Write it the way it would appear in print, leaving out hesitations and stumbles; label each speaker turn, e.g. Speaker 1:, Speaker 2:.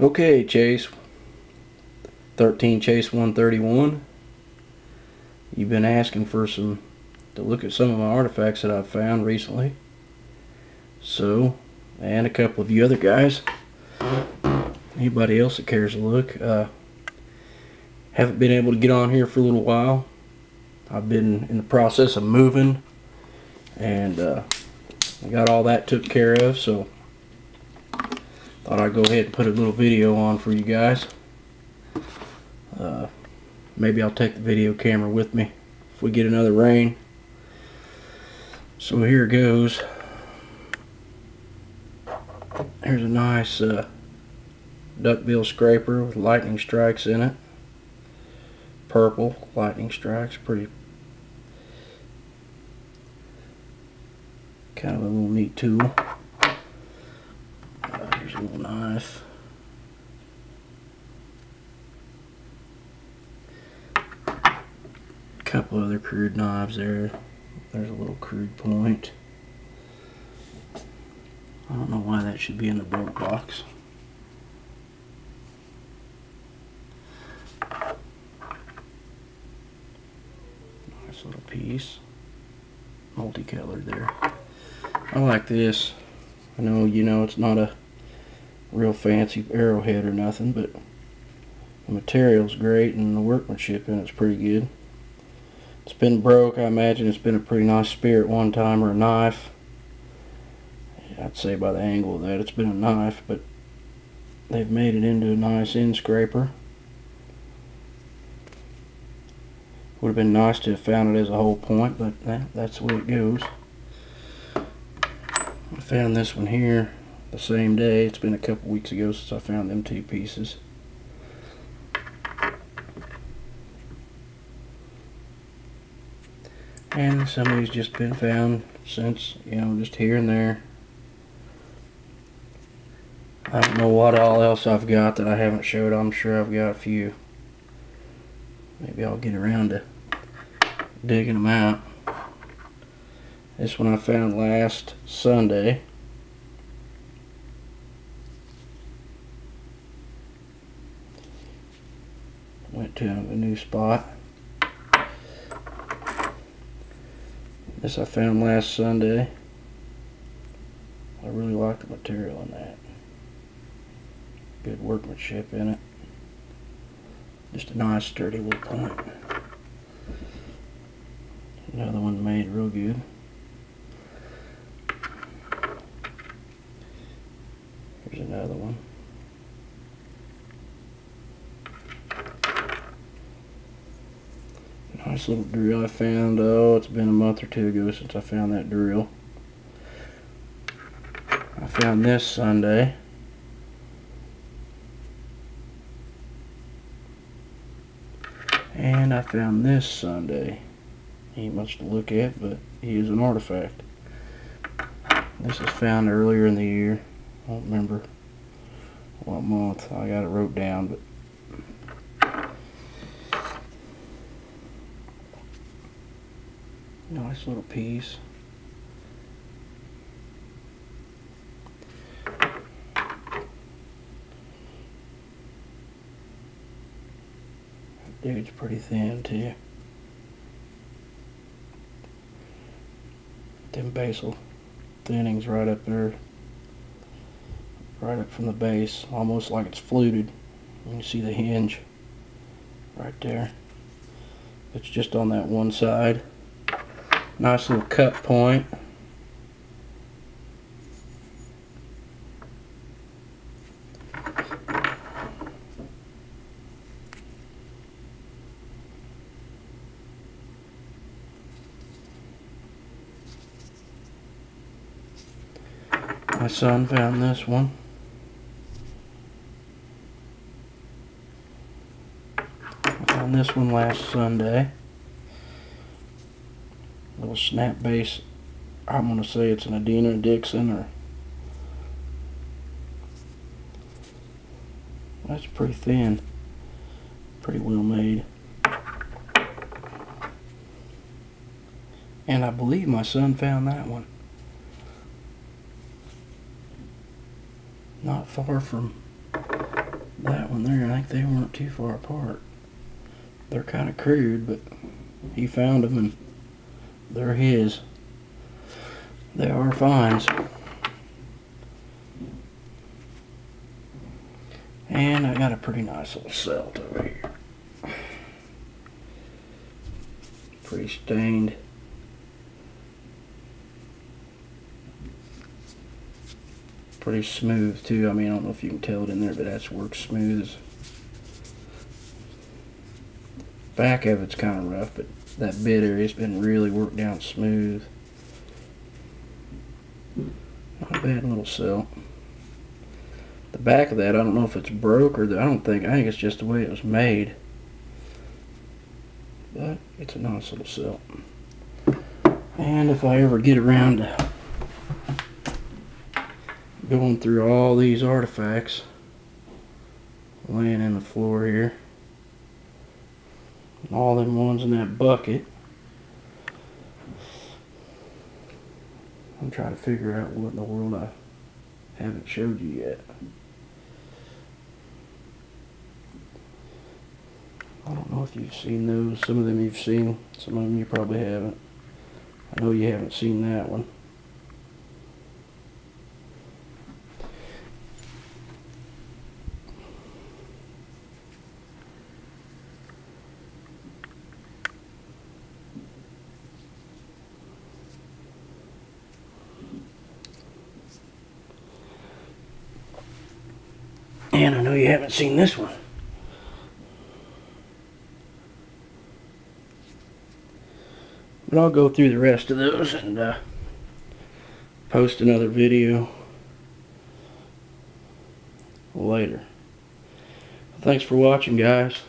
Speaker 1: Okay, Chase. 13 Chase 131. You've been asking for to look at some of my artifacts that I've found recently. So, and a couple of you other guys. Anybody else that cares to look. Haven't been able to get on here for a little while. I've been in the process of moving, and I got all that took care of, so thought I'd go ahead and put a little video on for you guys. Maybe I'll take the video camera with me if we get another rain. So here it goes. Here's a nice duckbill scraper with lightning strikes in it. Purple lightning strikes, pretty kind of a little neat tool. Here's a little knife. Couple other crude knives there. There's a little crude point. I don't know why that should be in the bolt box. Nice little piece. Multicolored there. I like this. I know, it's not a real fancy arrowhead or nothing, but the material's great and the workmanship in it's pretty good. It's been broke. I imagine it's been a pretty nice spear at one time, or a knife. I'd say by the angle of that it's been a knife, but they've made it into a nice end scraper. Would have been nice to have found it as a whole point, but that's the way it goes. I found this one here the same day. It's been a couple weeks ago since I found them two pieces. And some of these just been found since, just here and there. I don't know what all else I've got that I haven't showed. I'm sure I've got a few. Maybe I'll get around to digging them out. This one I found last Sunday. Went to a new spot. This I found last Sunday. I really like the material in that. Good workmanship in it. Just a nice sturdy little point. Another one made real good. Here's another one. Nice little drill I found. Oh, it's been a month or two ago since I found that drill. I found this Sunday. And I found this Sunday. Ain't much to look at, but he is an artifact. This was found earlier in the year. I don't remember what month. I got it wrote down, but nice little piece. Dude's pretty thin too. Them basal thinnings right up there, right up from the base, almost like it's fluted. You can see the hinge right there. It's just on that one side. Nice little cut point. My son found this one. I found this one last Sunday. Little snap base. I'm going to say it's an Adena Dixon, or that's pretty thin. Pretty well made. And I believe my son found that one. Not far from that one there, I think they weren't too far apart. They're kind of crude, but he found them and they're his. They are finds. And I got a pretty nice little celt over here. Pretty stained. Pretty smooth too. I mean, I don't know if you can tell it in there, but that's worked smooth. Back of it's kind of rough, but that bit area's been really worked down smooth. Not a bad little celt. The back of that, I don't know if it's broke or I think it's just the way it was made. But it's a nice little celt. And if I ever get around to going through all these artifacts laying in the floor here, and all them ones in that bucket, I'm trying to figure out what in the world I haven't showed you yet. I don't know if you've seen those. Some of them you've seen, some of them you probably haven't. I know you haven't seen that one. And I know you haven't seen this one. But I'll go through the rest of those and post another video later. Thanks for watching, guys.